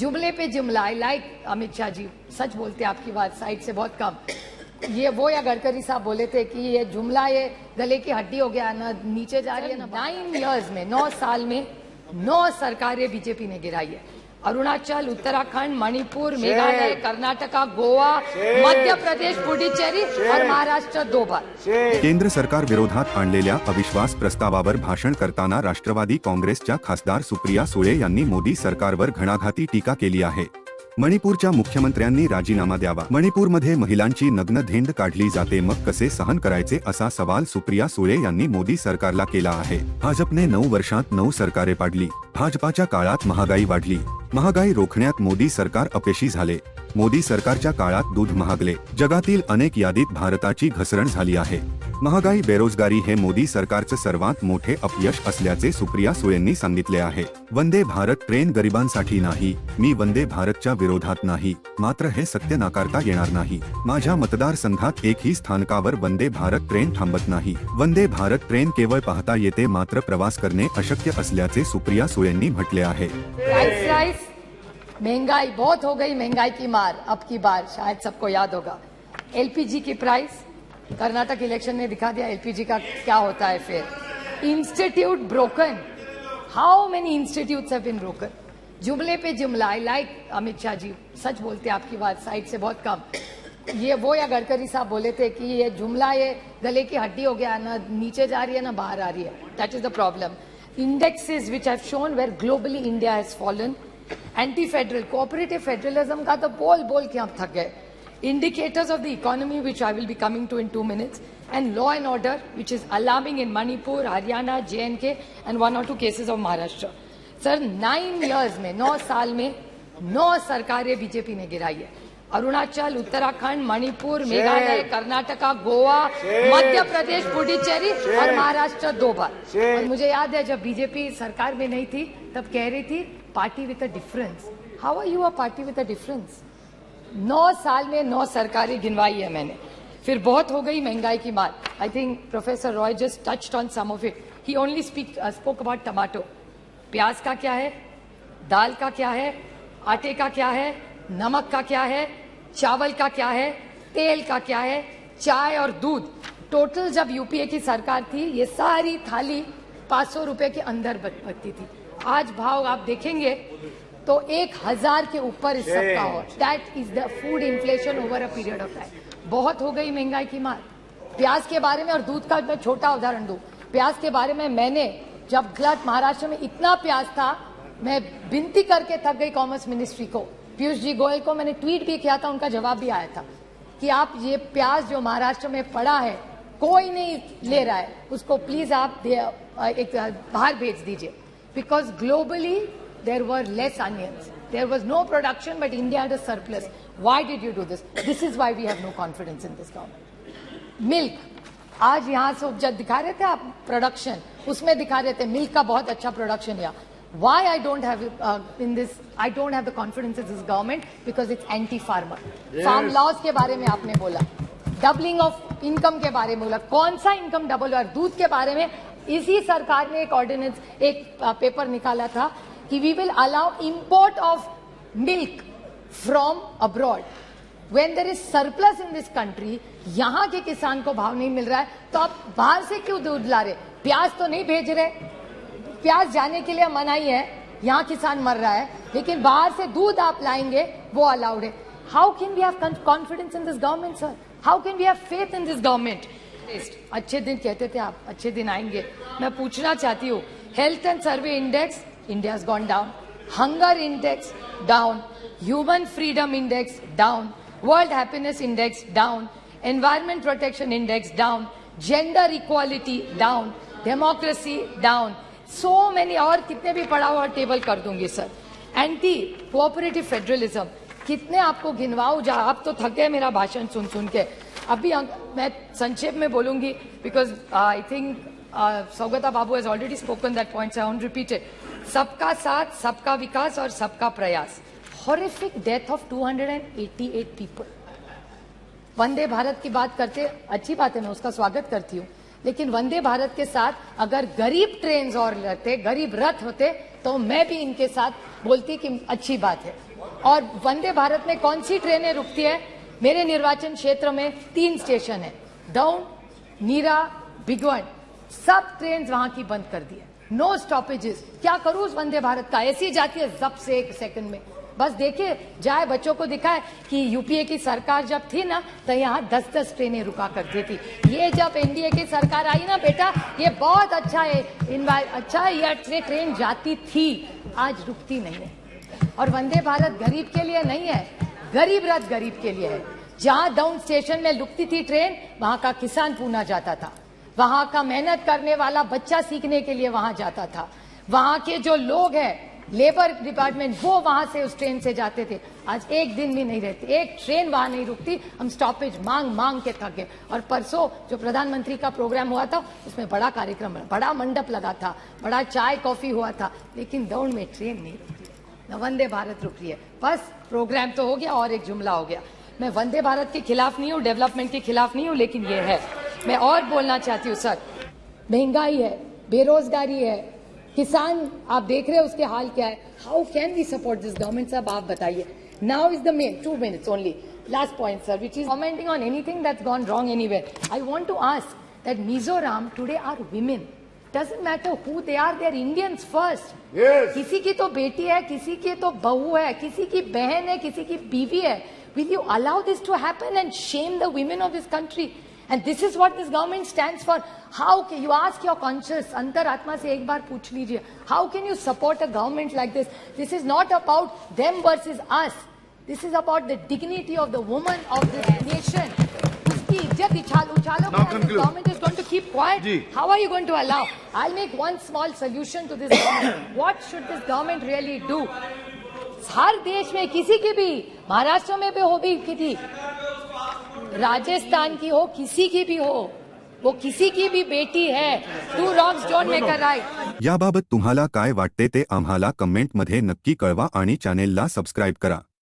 जुमले पे जुमला। आई लाइक अमित शाह जी, सच बोलते हैं, आपकी बात साइड से बहुत कम। ये वो या गडकरी साहब बोले थे कि ये जुमला ये गले की हड्डी हो गया ना, नीचे जा रही है ना। 9 इयर्स में, 9 साल में 9 सरकारें बीजेपी ने गिराई है। अरुणाचल, उत्तराखंड, मणिपुर, मेघालय, कर्नाटका, गोवा, मध्य प्रदेश, पुडुचेरी और महाराष्ट्र 2 बार। केंद्र सरकार विरोधात आणलेल्या अविश्वास प्रस्तावावर भाषण करताना राष्ट्रवादी काँग्रेसच्या खासदार सुप्रिया सुळे यांनी मोदी सरकारवर घणाघाती टीका केली आहे। मणिपूरच्या मुख्यमंत्र्यांनी राजीनामा द्यावा। मणिपूरमध्ये महिलांची नग्न धेंड काढली जाते, मग कसे सहन करायचे असा सवाल सुप्रिया सुळे यांनी मोदी सरकारला केला आहे। भाजपने 9 वर्षात 9 सरकारे पाडली। भाजपाच्या काळात महागाई वाढली। महागाई रोखण्यात मोदी सरकार अपयशी झाले। मोदी सरकारच्या काळात दूध महागले। जगातील अनेक यादीत भारताची घसरण झाली आहे। महागाई, बेरोजगारी हे मोदी सरकारचे सर्वात मोठे अपयश असल्याचे सुप्रिया सुळेंनी सांगितले आहे। वंदे भारत ट्रेन गरिबांसाठी नाही, मी वंदे भारतच्या विरोधात नाही, मात्र हे सत्य नाकारता येणार नाही। माझ्या मतदारसंघात एकही स्थानकावर वंदे भारत ट्रेन थांबत नाही। वंदे भारत ट्रेन केवळ पाहता येते, मात्र प्रवास करणे अशक्य असल्याचे सुप्रिया सुळेंनी म्हटले आहे। राइस महंगाई बहुत हो गई, महंगाई की मार अब की बार, शायद सबको याद होगा। एलपीजी की प्राइस, कर्नाटक इलेक्शन ने दिखा दिया एलपीजी का क्या होता है फिर। Institute broken, how many institutes have been broken. जुमले पे जुमला। आई लाइक अमित शाह जी, सच बोलते हैं, आपकी बात साइड से बहुत कम। ये वो या गडकरी साहब बोले थे कि ये जुमला ये गले की हड्डी हो गया ना, नीचे जा रही है ना बाहर आ रही है। That is the problem. Indexes which have shown where globally India has fallen. Anti federal, cooperative federalism का तो बोल बोल के हम थक गए। Indicators of the economy, which I will be coming to in 2 minutes, and law and order, which is alarming in Manipur, Haryana, J&K, and 1 or 2 cases of Maharashtra. Sir, 9 years में, 9 साल में 9 सरकारें बीजेपी ने गिराई है। अरुणाचल, उत्तराखंड, मणिपुर, मेघालय, कर्नाटका, गोवा, मध्य प्रदेश, पुडुचेरी और महाराष्ट्र 2 बार। और मुझे याद है जब बीजेपी सरकार में नहीं थी तब कह रही थी party with a difference. How are you a party with a difference? 9 साल में 9 सरकारें गिनवाई है मैंने। फिर बहुत हो गई महंगाई की मार। I think professor Roy just touched on some of it. He only spoke about tomato. प्याज का क्या है, दाल का क्या है, आटे का क्या है, नमक का क्या है, चावल का क्या है, तेल का क्या है, चाय और दूध। टोटल जब यूपीए की सरकार थी ये सारी थाली 500 रुपए के अंदर बचती थी। आज भाव आप देखेंगे तो 1000 के ऊपर इस सब का हो। That is the food inflation over a period of time. बहुत हो गई महंगाई की मार। प्याज के बारे में और दूध का मैं छोटा उदाहरण दूं। प्याज के बारे में मैंने जब महाराष्ट्र में इतना प्याज था, मैं विनती करके थक गई कॉमर्स मिनिस्ट्री को, पीयूष जी गोयल को मैंने ट्वीट भी किया था, उनका जवाब भी आया था कि आप ये प्याज जो महाराष्ट्र में पड़ा है कोई नहीं ले रहा है, उसको प्लीज आप एक बाहर भेज दीजिए। Because globally there were less onions, there was no production, but India had a surplus. Why did you do this? This is why we have no confidence in this government. Milk, आज यहाँ से जब दिखा रहे थे आप production, उसमें दिखा रहे थे मिल्क का बहुत अच्छा प्रोडक्शन है। Why I don't have in this, I don't have the confidence in this government because it's anti-farmer. Farm laws के बारे में आपने बोला, डबलिंग ऑफ इनकम के बारे में बोला, कौन सा इनकम डबल हुआ? दूध के बारे में इसी सरकार ने एक ऑर्डिनेंस, एक पेपर निकाला था कि we will allow import of milk from abroad. When there is surplus in this country, यहाँ के किसान को भाव नहीं मिल रहा है तो आप बाहर से क्यों दूध ला रहे? प्याज तो नहीं भेज रहे, प्याज जाने के लिए मनाही है, यहाँ किसान मर रहा है, लेकिन बाहर से दूध आप लाएंगे वो अलाउड है। How can we have confidence in this government, sir? How can we have faith in this government? अच्छे दिन कहते थे आप, अच्छे दिन आएंगे। मैं पूछना चाहती हूँ, health and survey index India has gone down, hunger index down, human freedom index down, world happiness index down, environment protection index down, gender equality down, democracy down, so many। और कितने भी पढ़ा हुआ टेबल कर दूंगी sir. Anti cooperative federalism कितने आपको गिनवाऊं, जा आप तो थक गए मेरा भाषण सुन सुन के। अभी मैं संक्षेप में बोलूंगी because I think Saugata babu has already spoken that points, I won't repeat it. सबका साथ, सबका विकास और सबका प्रयास। Horrific death of 288 people. Vande Bharat की बात करते, अच्छी बात है, मैं उसका स्वागत करती हूँ, लेकिन वंदे भारत के साथ अगर गरीब ट्रेन और रहते, गरीब रथ होते तो मैं भी इनके साथ बोलती कि अच्छी बात है। और वंदे भारत में कौन सी ट्रेनें रुकती है? मेरे निर्वाचन क्षेत्र में 3 स्टेशन है, दौंड, नीरा, भिगवण, सब ट्रेन वहां की बंद कर दी है, नो स्टॉपेजेस। क्या करूं उस वंदे भारत का? ऐसी जाती है जब से 1 सेकंड में। बस देखिए जाए, बच्चों को दिखाए कि यूपीए की सरकार जब थी ना तो यहाँ 10-10 ट्रेनें रुका करती थी। ये जब एनडीए की सरकार आई ना बेटा, ये बहुत अच्छा है, अच्छा है, ये ट्रेन जाती थी, आज रुकती नहीं है। और वंदे भारत गरीब के लिए नहीं है, गरीब रथ गरीब के लिए है। जहां दौंड स्टेशन में रुकती थी ट्रेन, वहां का किसान पूना जाता था, वहां का मेहनत करने वाला बच्चा सीखने के लिए वहां जाता था, वहां के जो लोग हैं लेबर डिपार्टमेंट वो वहां से उस ट्रेन से जाते थे। आज एक दिन भी नहीं रहती, एक ट्रेन वहां नहीं रुकती। हम स्टॉपेज मांग मांग के थक गए। और परसों जो प्रधानमंत्री का प्रोग्राम हुआ था उसमें बड़ा कार्यक्रम, बड़ा मंडप लगा था, बड़ा चाय कॉफी हुआ था, लेकिन दौड़ में ट्रेन नहीं रुकी, न वंदे भारत रुक रही है। बस प्रोग्राम तो हो गया और एक जुमला हो गया। मैं वंदे भारत के खिलाफ नहीं हूँ, डेवलपमेंट के खिलाफ नहीं हूँ, लेकिन ये है, मैं और बोलना चाहती हूँ सर, महंगाई है, बेरोजगारी है, किसान आप देख रहे हो उसके हाल क्या है। How can we support this government? साहब आप बताइए। Now is the main 2 minutes only last point sir, which is commenting on anything that's gone wrong anywhere. I want to ask that Mizoram today are women, doesn't matter who they are, they're Indians first. Yes. किसी की तो बेटी है, किसी की तो बहू है, किसी की बहन है, किसी की बीवी है। Will you allow this to happen and shame the women of this country? And this is what this government stands for. How can you ask your conscience, अंतरात्मा से एक बार पूछ लीजिए, how can you support a government like this? This is not about them versus us. This is about the dignity of the woman of this nation. उसकी इज्जत उछालो, this government is going to keep quiet. Ji. How are you going to allow? I'll make one small solution to this government. What should this government really do? हर देश में किसी की भी, महाराष्ट्र में भी हो भी किसी, राजस्थान की हो, किसी की भी हो, वो किसी की भी बेटी है. 2 wrongs don't make a right. याबाबत तुम्हाला काय वाटते ते आम्हाला कमेंटमध्ये नक्की कळवा आणि चॅनेलला सबस्क्राईब करा.